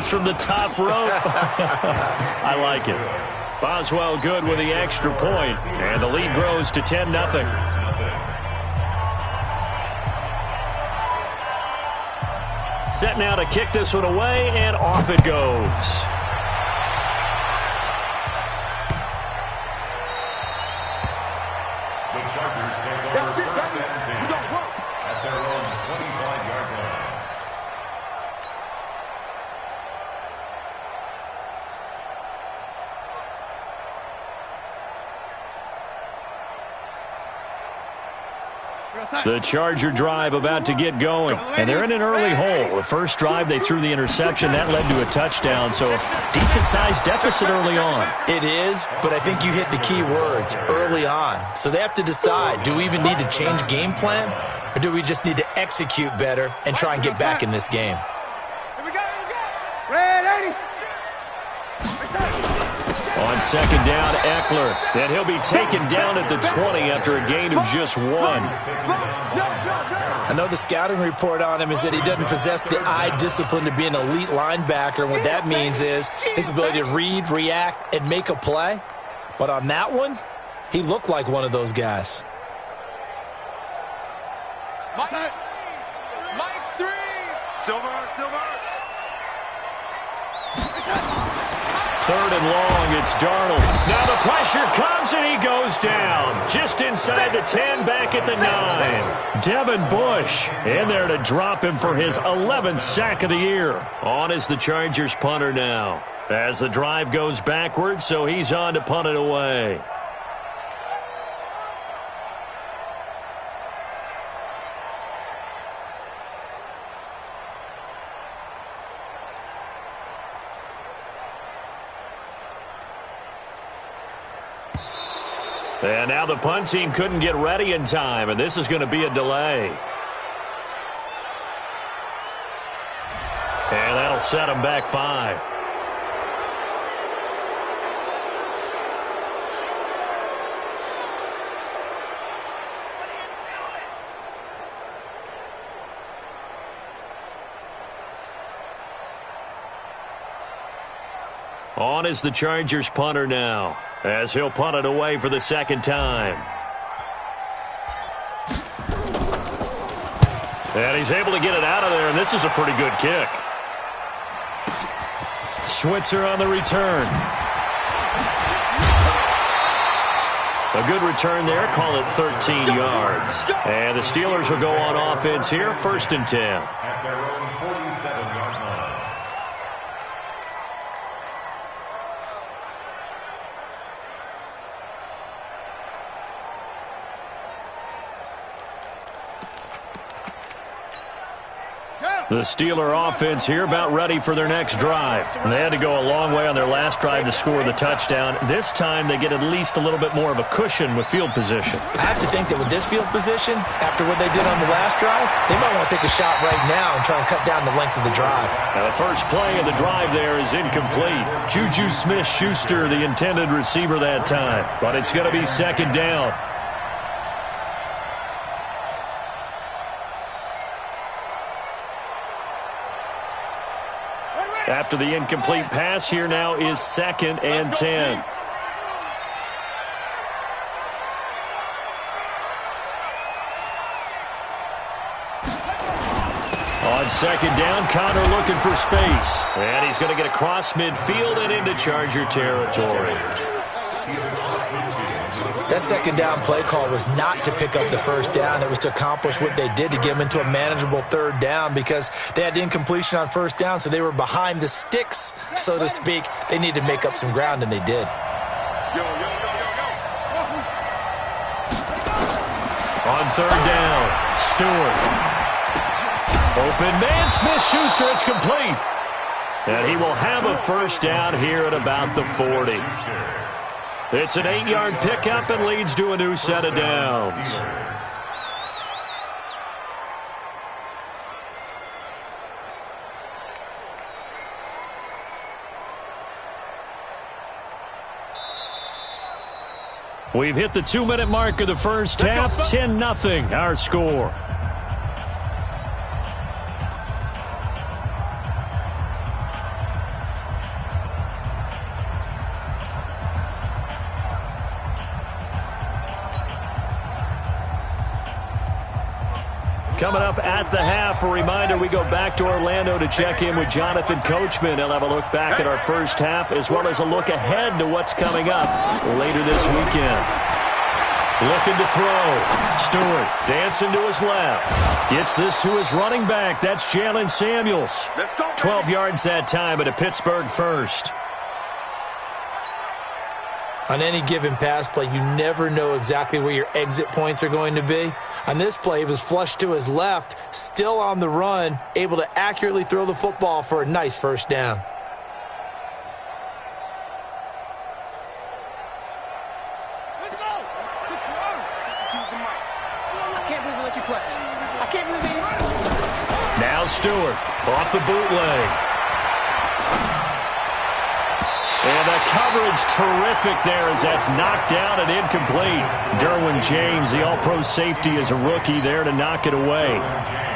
this from the top rope. I like it. Boswell good with the extra point, and the lead grows to 10-0. Set now to kick this one away, and off it goes. The Charger drive about to get going, and they're in an early hole. The first drive, they threw the interception. That led to a touchdown, so a decent-sized deficit early on. It is, but I think you hit the key words, early on. So they have to decide, do we even need to change game plan, or do we just need to execute better and try and get back in this game? Here we go. Red 80. On second down, Eckler. And he'll be taken down at the 20 after a gain of just 1. I know the scouting report on him is that he doesn't possess the eye discipline to be an elite linebacker. And what that means is his ability to read, react, and make a play. But on that one, he looked like one of those guys. Mike 3. Silver. Third and long, it's Darnold. Now the pressure comes and he goes down. Just inside the 10, back at the 9. Devin Bush in there to drop him for his 11th sack of the year. On is the Chargers punter now. As the drive goes backwards, so he's on to punt it away. And now the punt team couldn't get ready in time, and this is going to be a delay. And that'll set them back 5. On is the Chargers punter now, as he'll punt it away for the second time. And he's able to get it out of there, and this is a pretty good kick. Switzer on the return. A good return there, call it 13 yards. And the Steelers will go on offense here, 1st and 10. At their own 47-yard line. The Steeler offense here about ready for their next drive. They had to go a long way on their last drive to score the touchdown. This time they get at least a little bit more of a cushion with field position. I have to think that with this field position, after what they did on the last drive, they might want to take a shot right now and try and cut down the length of the drive. Now the first play of the drive there is incomplete. Juju Smith-Schuster, the intended receiver that time. But it's going to be second down. After the incomplete pass, here now is 2nd and 10. On second down, Connor looking for space. And he's going to get across midfield and into Charger territory. That second down play call was not to pick up the first down. It was to accomplish what they did to get them into a manageable third down because they had incompletion on first down, so they were behind the sticks, so to speak. They needed to make up some ground, and they did. On third down, Stewart. Open man, Smith-Schuster, it's complete. And he will have a first down here at about the 40. It's an 8-yard pickup and leads to a new set of downs. We've hit the 2-minute mark of the first half, 10-0, our score. Coming up at the half, a reminder, we go back to Orlando to check in with Jonathan Coachman. He'll have a look back at our first half as well as a look ahead to what's coming up later this weekend. Looking to throw. Stewart dancing to his left. Gets this to his running back. That's Jalen Samuels. 12 yards that time at a Pittsburgh first. On any given pass play, you never know exactly where your exit points are going to be. On this play, he was flushed to his left, still on the run, able to accurately throw the football for a nice first down. Let's go! Choose the mic. I can't believe they let you play. I can't believe they let you. Now Stewart off the bootleg. And the coverage terrific there as that's knocked down and incomplete. Derwin James, the all-pro safety, is a rookie there to knock it away.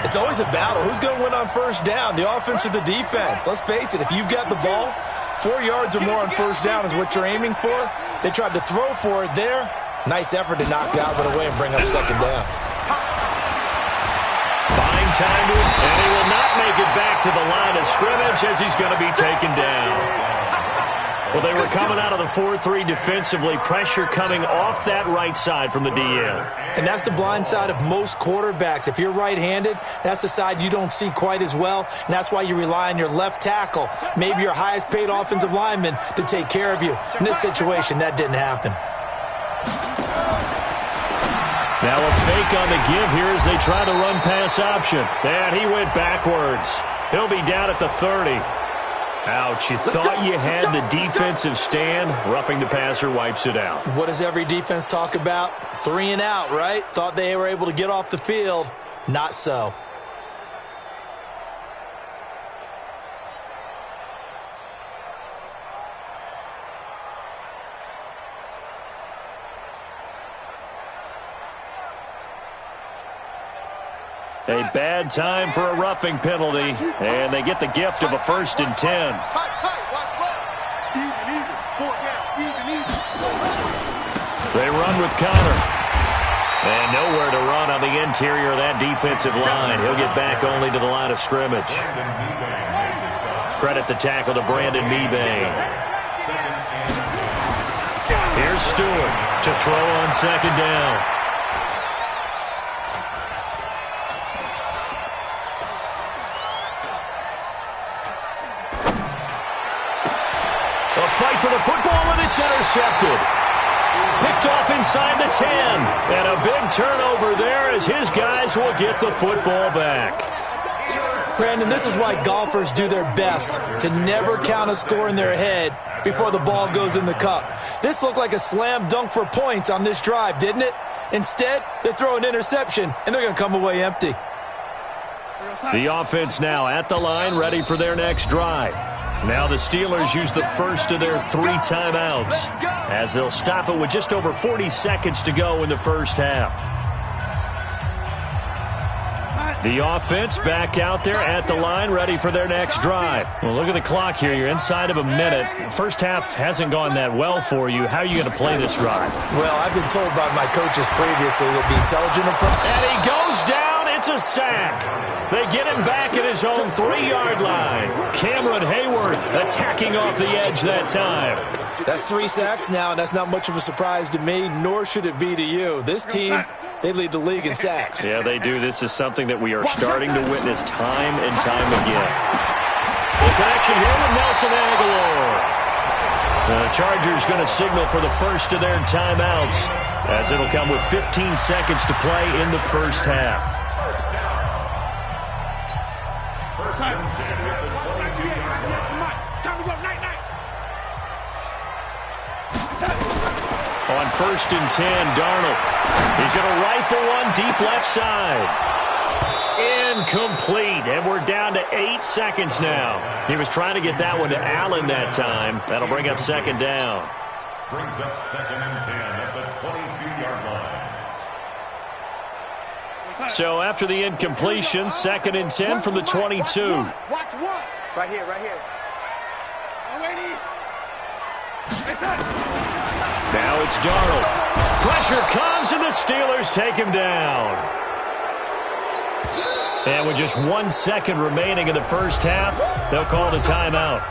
It's always a battle. Who's going to win on first down, the offense or the defense? Let's face it, if you've got the ball, 4 yards or more on first down is what you're aiming for. They tried to throw for it there. Nice effort to knock that one away and bring up second down. Buying time to it, and he will not make it back to the line of scrimmage as he's going to be taken down. Well, they were coming out of the 4-3 defensively. Pressure coming off that right side from the DN. And that's the blind side of most quarterbacks. If you're right-handed, that's the side you don't see quite as well, and that's why you rely on your left tackle, maybe your highest-paid offensive lineman, to take care of you. In this situation, that didn't happen. Now a fake on the give here as they try the run-pass option. And he went backwards. He'll be down at the 30. Ouch, you thought you had the defensive stand. Roughing the passer wipes it out. What does every defense talk about? 3 and out, right? Thought they were able to get off the field. Not so. A bad time for a roughing penalty, and they get the gift of a 1st and 10. They run with Connor. And nowhere to run on the interior of that defensive line. He'll get back only to the line of scrimmage. Credit the tackle to Brandon Mebane. Here's Stewart to throw on second down. Fight for the football, and it's intercepted. Picked off inside the 10. And a big turnover there as his guys will get the football back. Brandon, this is why golfers do their best to never count a score in their head before the ball goes in the cup. This looked like a slam dunk for points on this drive, didn't it? Instead, they throw an interception, and they're going to come away empty. The offense now at the line, ready for their next drive. Now the Steelers use the first of their 3 timeouts as they'll stop it with just over 40 seconds to go in the first half. The offense back out there at the line, ready for their next drive. Well, look at the clock here. You're inside of a minute. First half hasn't gone that well for you. How are you going to play this drive? Well, I've been told by my coaches previously that the intelligent approach. And he goes down. It's a sack. They get him back at his own 3-yard line. Cameron Hayward attacking off the edge that time. That's 3 sacks now, and that's not much of a surprise to me, nor should it be to you. This team, they lead the league in sacks. Yeah, they do. This is something that we are starting to witness time and time again. The connection here with Nelson Aguilar. The Chargers going to signal for the first of their timeouts as it'll come with 15 seconds to play in the first half. On 1st and 10, Darnold. He's going to rifle one deep left side. Incomplete, and we're down to 8 seconds now. He was trying to get that one to Allen that time. That'll bring up second down. Brings up 2nd and 10 at the 22-yard line. So after the incompletion, 2nd and 10 from the 22. Watch one. Right here, right here. Now it's Darnold. Pressure comes, and the Steelers take him down. And with just 1 second remaining in the first half, they'll call the timeout.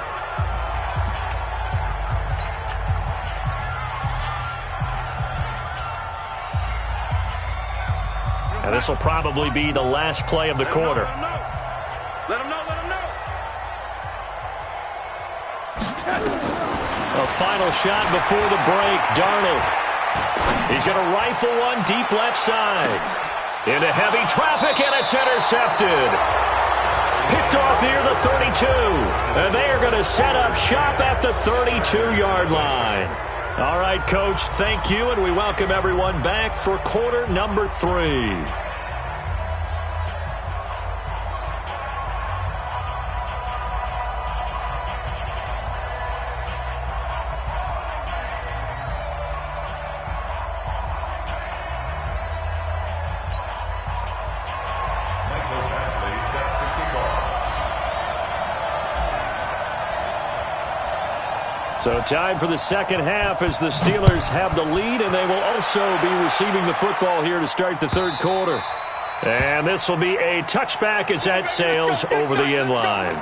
And this will probably be the last play of the quarter. Let him know. A final shot before the break. Darnold. He's going to rifle one deep left side. Into heavy traffic, and it's intercepted. Picked off near the 32. And they are going to set up shop at the 32-yard line. All right, Coach, thank you, and we welcome everyone back for quarter number 3. So time for the second half as the Steelers have the lead, and they will also be receiving the football here to start the third quarter. And this will be a touchback as that sails over the end line.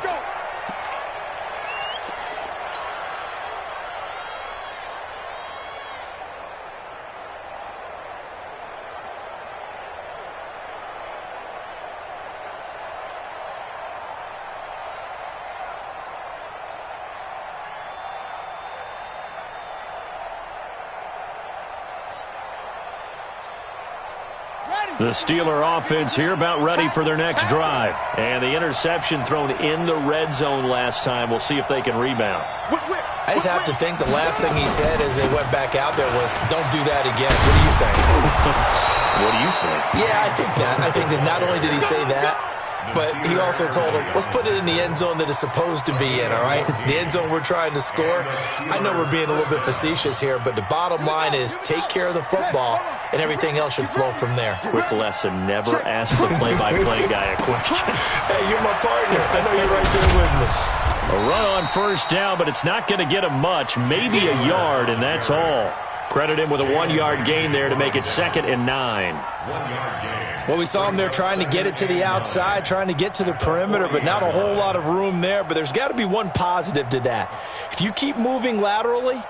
The Steeler offense here about ready for their next drive. And the interception thrown in the red zone last time. We'll see if they can rebound. I just have to think the last thing he said as they went back out there was, don't do that again. What do you think? What do you think? Yeah, I think that not only did he say that, but he also told him, let's put it in the end zone that it's supposed to be in, all right? The end zone we're trying to score. I know we're being a little bit facetious here, but the bottom line is take care of the football, and everything else should flow from there. Quick lesson, never ask the play-by-play guy a question. Hey, you're my partner. I know you're right there with me. A run on first down, but it's not going to get him much, maybe a yard, and that's all. Credit him with a 1-yard gain there to make it 2nd and 9. 1-yard gain. Well, we saw him there trying to get it to the outside, trying to get to the perimeter, but not a whole lot of room there. But there's got to be one positive to that. If you keep moving laterally,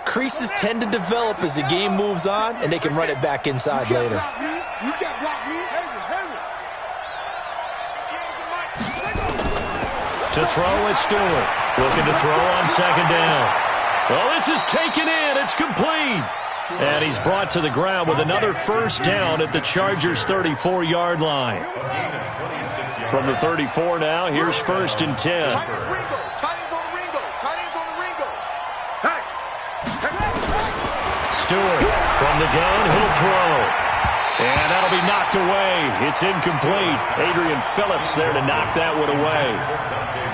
creases tend to develop as the game moves on, and they can run it back inside later. You can't block me. To throw is Stewart. Looking to throw on 2nd down. Well, this is taken in. It's complete. And he's brought to the ground with another first down at the Chargers' 34-yard line. From the 34 now, here's 1st and 10. Tight ends on the Ringo. Hey. Stewart from the gun, he'll throw. And that'll be knocked away. It's incomplete. Adrian Phillips there to knock that one away.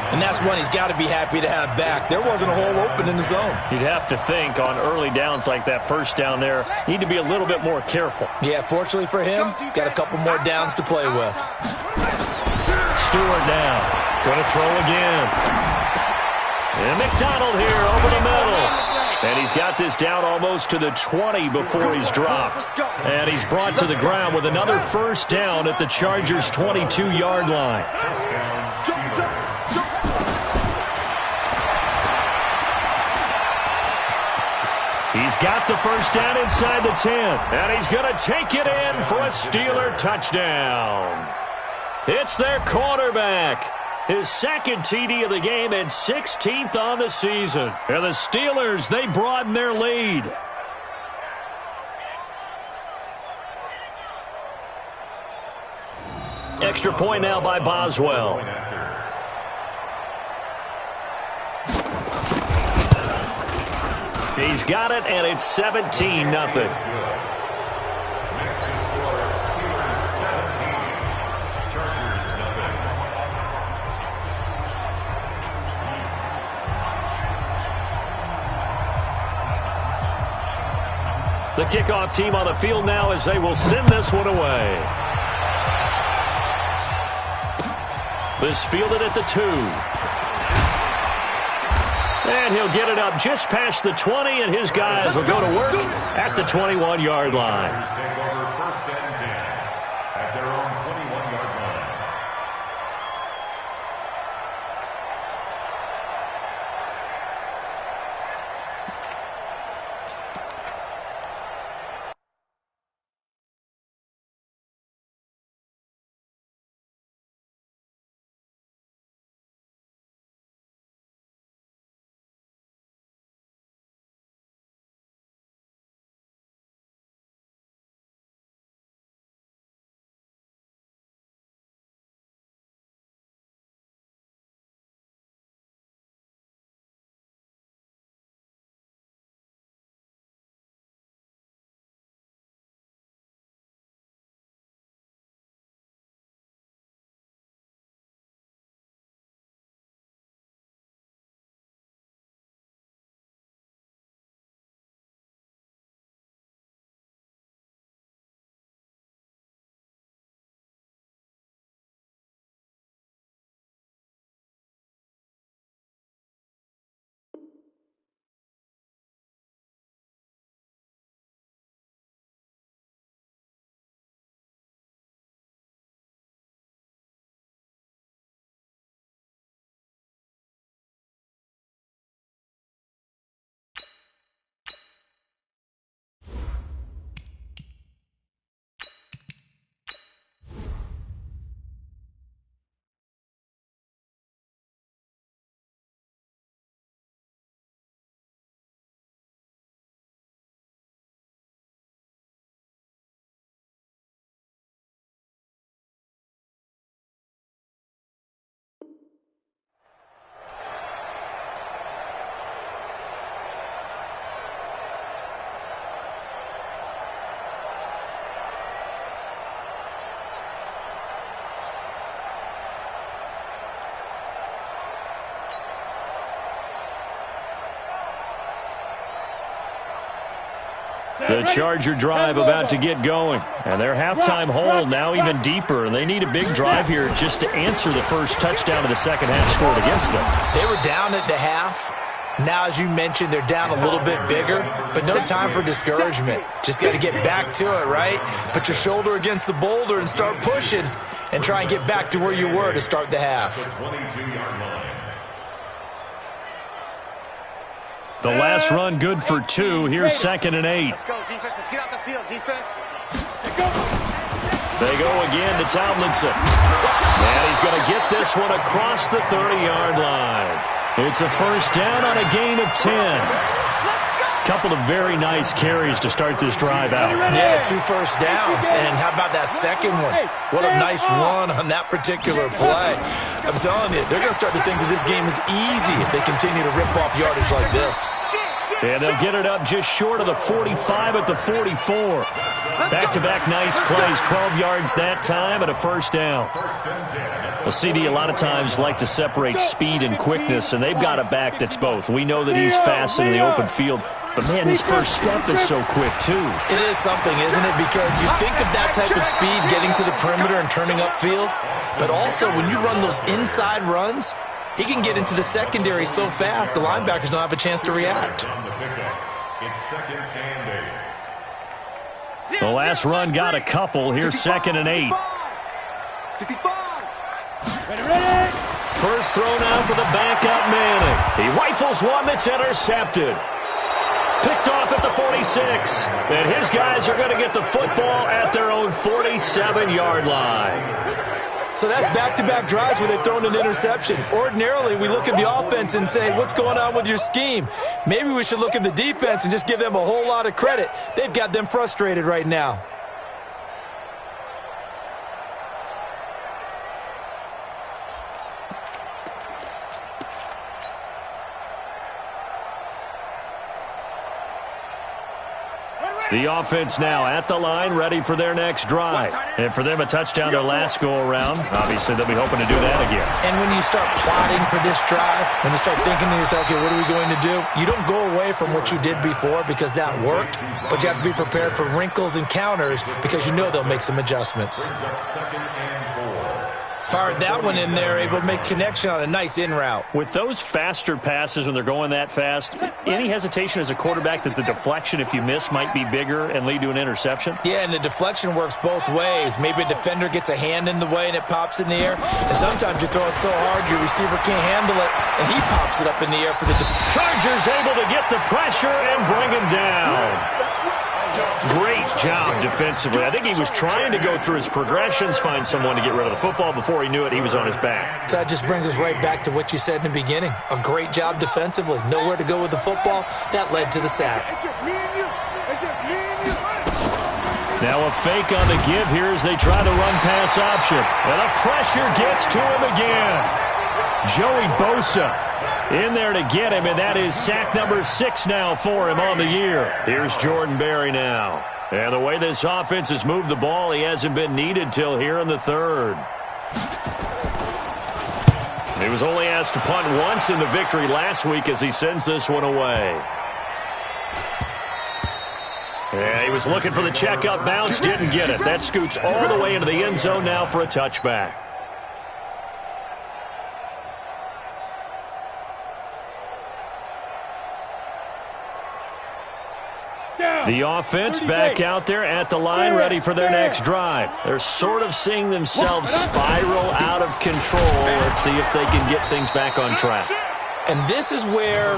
And that's one he's got to be happy to have back. There wasn't a hole open in the zone. You'd have to think on early downs like that first down there, need to be a little bit more careful. Yeah, fortunately for him, got a couple more downs to play with. Stewart now, going to throw again. And McDonald here over the middle. And he's got this down almost to the 20 before he's dropped. And he's brought to the ground with another first down at the Chargers' 22-yard line. He's got the first down inside the 10. And he's going to take it in for a Steeler touchdown. It's their quarterback. His 2nd TD of the game and 16th on the season. And the Steelers, they broaden their lead. Extra point now by Boswell. He's got it, and it's 17-0. The kickoff team on the field now as they will send this one away. This fielded at the 2. And he'll get it up just past the 20, and his guys will go to work at the 21-yard line. Take over 1st and 10 at their own 21-yard line. The Charger drive about to get going. And their halftime hole now even deeper. And they need a big drive here just to answer the first touchdown of the second half scored against them. They were down at the half. Now, as you mentioned, they're down a little bit bigger, but no time for discouragement. Just got to get back to it, right? Put your shoulder against the boulder and start pushing and try and get back to where you were to start the half. The last run good for 2. Here's 2nd and 8. Let's go, defense. Let's get out the field, defense. They go again to Tomlinson. And he's going to get this one across the 30-yard line. It's a first down on a gain of 10. Couple of very nice carries to start this drive out. Yeah, 2 first downs. And how about that second one? What a nice run on that particular play. I'm telling you, they're going to start to think that this game is easy if they continue to rip off yardage like this. And they'll get it up just short of the 45 at the 44. Back-to-back nice plays, 12 yards that time and a first down. Well, CD a lot of times like to separate speed and quickness, and they've got a back that's both. We know that he's fast in the open field, but, man, his first step is so quick, too. It is something, isn't it? Because you think of that type of speed getting to the perimeter and turning upfield, but also when you run those inside runs, he can get into the secondary so fast the linebackers don't have a chance to react. The last run got a couple. Here's 2nd and 8. First throw now for the backup Manning. He rifles one that's intercepted. Picked off at the 46. And his guys are going to get the football at their own 47-yard line. So that's back-to-back drives where they've thrown an interception. Ordinarily, we look at the offense and say, what's going on with your scheme? Maybe we should look at the defense and just give them a whole lot of credit. They've got them frustrated right now. The offense now at the line, ready for their next drive. And for them, a touchdown their last go-around. Obviously, they'll be hoping to do that again. And when you start plotting for this drive, when you start thinking to yourself, okay, what are we going to do? You don't go away from what you did before because that worked, but you have to be prepared for wrinkles and counters because you know they'll make some adjustments. Fired that one in there, able to make connection on a nice in route. With those faster passes when they're going that fast, any hesitation as a quarterback that the deflection, if you miss, might be bigger and lead to an interception? Yeah, and the deflection works both ways. Maybe a defender gets a hand in the way and it pops in the air. And sometimes you throw it so hard your receiver can't handle it, and he pops it up in the air for the Chargers able to get the pressure and bring him down. Great job defensively. I think he was trying to go through his progressions, find someone to get rid of the football. Before he knew it, he was on his back. So that just brings us right back to what you said in the beginning. A great job defensively. Nowhere to go with the football. That led to the sack. It's just me and you. It's just me and you. Now a fake on the give here as they try the run-pass option. And the pressure gets to him again. Joey Bosa in there to get him, and that is sack number 6 now for him on the year. Here's Jordan Berry now. And the way this offense has moved the ball, he hasn't been needed till here in the third. He was only asked to punt once in the victory last week as he sends this one away. Yeah, he was looking for the check-up bounce, didn't get it. That scoots all the way into the end zone now for a touchback. The offense back out there at the line, ready for their next drive. They're sort of seeing themselves spiral out of control. Let's see if they can get things back on track. And this is where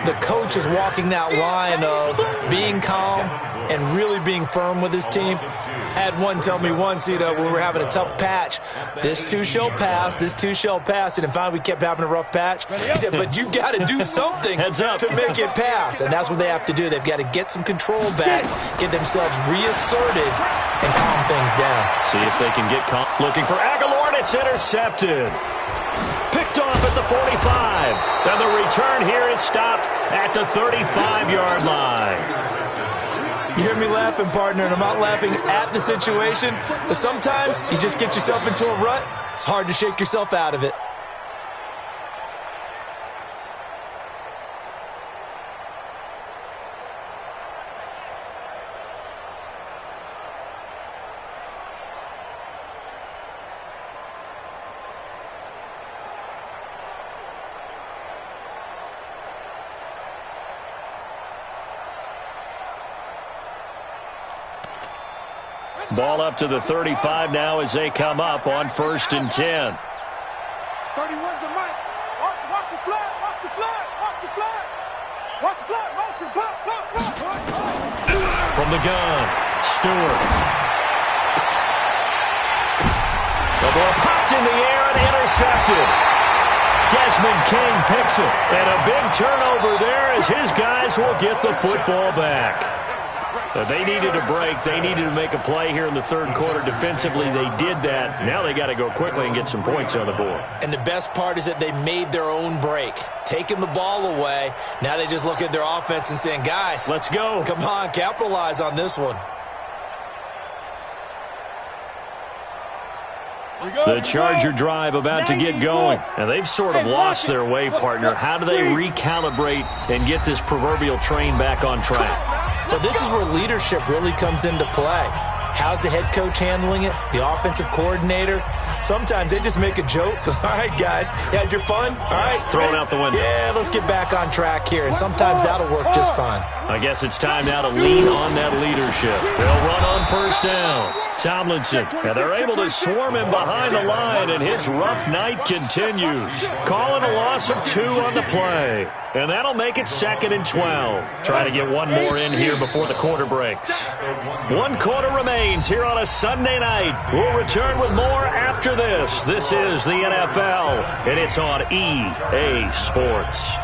the coach is walking that line of being calm and really being firm with his team. I had one tell me once, when we were having a tough patch, this too shall pass, this too shall pass. And finally we kept having a rough patch. He said, but you've got to do something to make it pass. And that's what they have to do. They've got to get some control back, get themselves reasserted, and calm things down. See if they can get calm. Looking for Aguilar, and it's intercepted. Picked off at the 45. And the return here is stopped at the 35-yard line. You hear me laughing, partner, and I'm not laughing at the situation, but sometimes you just get yourself into a rut. It's hard to shake yourself out of it. Ball up to the 35 now as they come up on 1st and 10. 31's the mic. Watch the flag. Watch the flag. Watch the flag. Watch the flag. Motion. From the gun, Stewart. The ball popped in the air and intercepted. Desmond King picks it. And a big turnover there as his guys will get the football back. They needed a break. They needed to make a play here in the third quarter. Defensively, they did that. Now they got to go quickly and get some points on the board. And the best part is that they made their own break. Taking the ball away. Now they just look at their offense and saying, guys, let's go. Come on, capitalize on this one. The Charger drive about to get going. And they've sort of lost their way, partner. How do they recalibrate and get this proverbial train back on track? Well, this is where leadership really comes into play. How's the head coach handling it? The offensive coordinator? Sometimes they just make a joke. All right, guys, you had your fun? All right. Throw it out the window. Yeah, let's get back on track here. And sometimes that'll work just fine. I guess it's time now to lean on that leadership. They'll run on 1st down. Tomlinson, and they're able to swarm him behind the line, and his rough night continues. Calling a loss of 2 on the play. And that'll make it 2nd and 12. Try to get one more in here before the quarter breaks. 1 quarter remains here on a Sunday night. We'll return with more after this. This is the NFL, and it's on EA Sports.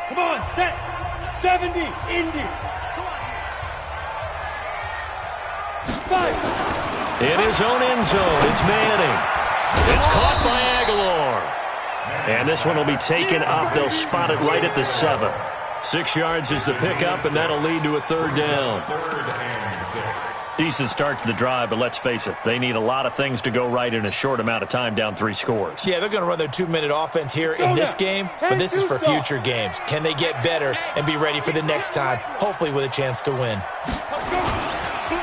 Come on, set. 70, Indy. In his own end zone, it's Manning. It's caught by Aguilar. And this one will be taken up. They'll spot it right at the 7. 6 yards is the pickup, and that'll lead to a 3rd down. Decent start to the drive, but let's face it, they need a lot of things to go right in a short amount of time, down 3 scores. Yeah, they're going to run their 2-minute offense here in this game, but this is for future games. Can they get better and be ready for the next time, hopefully with a chance to win?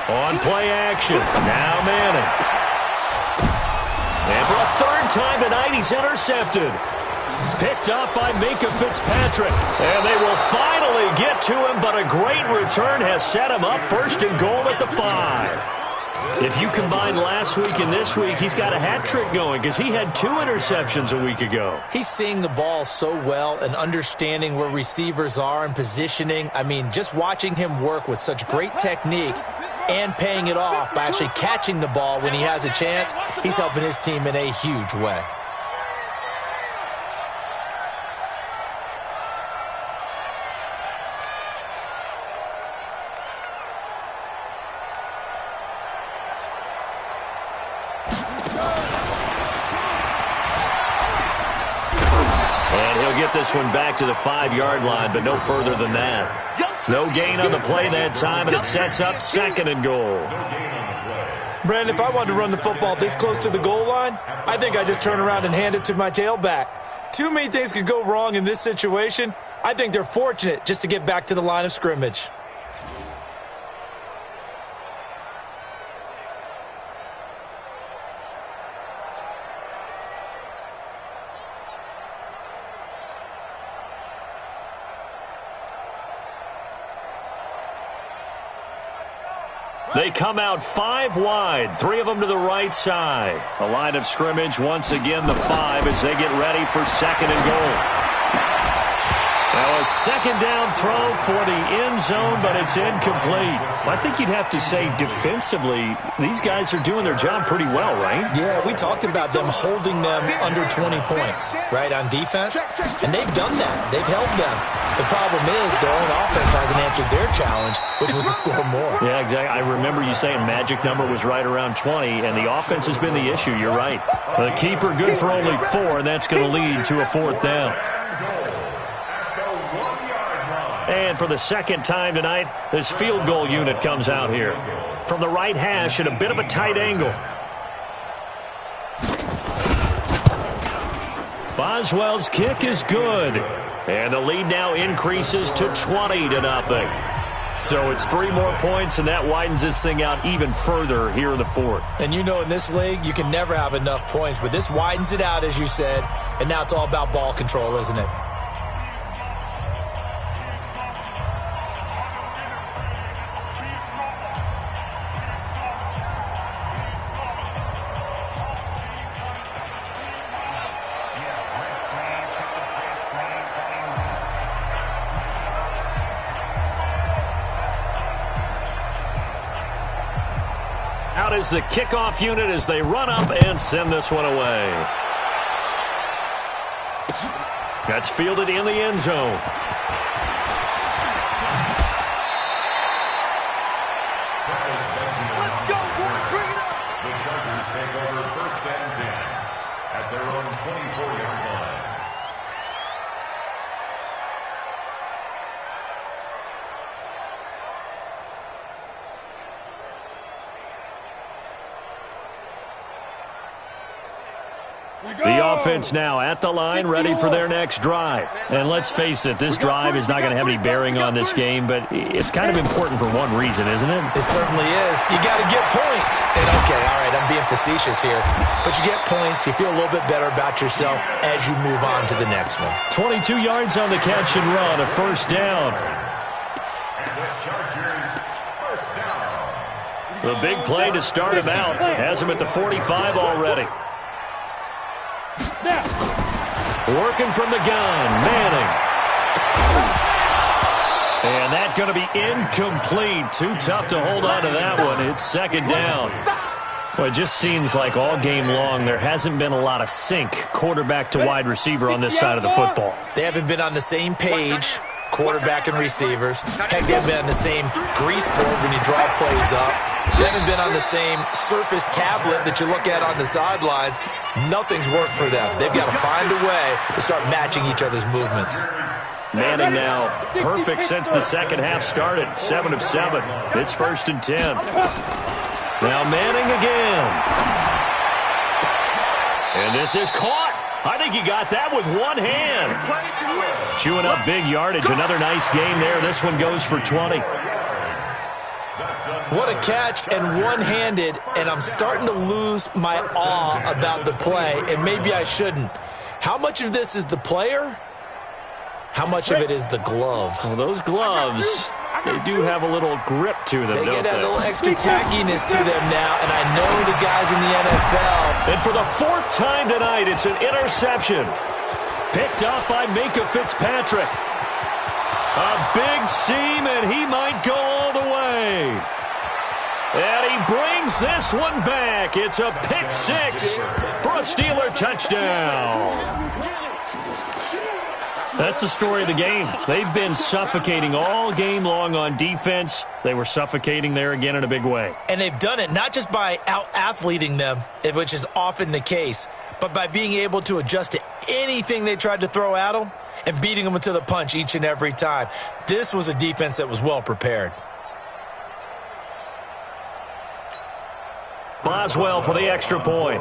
On play action, now Manning. And for a 3rd time tonight, he's intercepted. Picked up by Minkah Fitzpatrick. And they will finally get to him, but a great return has set him up 1st and goal at the 5. If you combine last week and this week, he's got a hat trick going because he had 2 interceptions a week ago. He's seeing the ball so well and understanding where receivers are and positioning. I mean, just watching him work with such great technique and paying it off by actually catching the ball when he has a chance, he's helping his team in a huge way. And he'll get this one back to the 5-yard line, but no further than that. No gain on the play that time, and it sets up 2nd and goal. Brandon, if I wanted to run the football this close to the goal line, I think I'd just turn around and hand it to my tailback. Too many things could go wrong in this situation. I think they're fortunate just to get back to the line of scrimmage. They come out 5 wide, 3 of them to the right side. A line of scrimmage, once again the 5 as they get ready for 2nd and goal. Now a 2nd down throw for the end zone, but it's incomplete. I think you'd have to say defensively, these guys are doing their job pretty well, right? Yeah, we talked about them holding them under 20 points, right, on defense. And they've done that. They've held them. The problem is their own offense hasn't answered their challenge, which was to score more. Yeah, exactly. I remember you saying magic number was right around 20, and the offense has been the issue. You're right. The keeper good for only 4, and that's going to lead to a 4th down. And for the 2nd time tonight, this field goal unit comes out here. From the right hash at a bit of a tight angle. Boswell's kick is good. And the lead now increases to 20-0. So it's 3 more points, and that widens this thing out even further here in the fourth. And you know in this league, you can never have enough points, but this widens it out, as you said, and now it's all about ball control, isn't it? Out is the kickoff unit as they run up and send this one away. That's fielded in the end zone. Let's go, boys. Bring it up. The Chargers take over 1st and 10 at their own 24-yard line. The offense now at the line, ready for their next drive. And let's face it, this drive is not going to have any bearing on this game, but it's kind of important for one reason, isn't it? It certainly is. You got to get points. And okay, all right, I'm being facetious here, but you get points, you feel a little bit better about yourself as you move on to the next one. 22 yards on the catch and run, a 1st down. And the Chargers, 1st down. The big play to start him out has him at the 45 already. Working from the gun, Manning. And that's going to be incomplete. Too tough to hold on to that one. It's 2nd down. Well, it just seems like all game long there hasn't been a lot of sync quarterback to wide receiver on this side of the football. They haven't been on the same page, quarterback and receivers. Heck, they haven't been on the same grease board when you draw plays up. They haven't been on the same Surface tablet that you look at on the sidelines. Nothing's worked for them. They've got to find a way to start matching each other's movements. Manning now perfect since the second half started. 7 of 7. It's 1st and 10. Now Manning again. And this is caught. I think he got that with one hand. Chewing up big yardage. Another nice gain there. This one goes for 20. What a catch, and one-handed, and I'm starting to lose my awe about the play, and maybe I shouldn't. How much of this is the player? How much of it is the glove? Well, those gloves, they do have a little grip to them, They don't get that they? little extra tackiness to them now, and I know the guys in the NFL. And for the 4th time tonight, it's an interception. Picked up by Minka Fitzpatrick. A big seam, and he might go all the way. And he brings this one back. It's a pick 6 for a Steeler touchdown. That's the story of the game. They've been suffocating all game long on defense. They were suffocating there again in a big way. And they've done it not just by out-athleting them, which is often the case, but by being able to adjust to anything they tried to throw at them and beating them to the punch each and every time. This was a defense that was well prepared. Boswell for the extra point.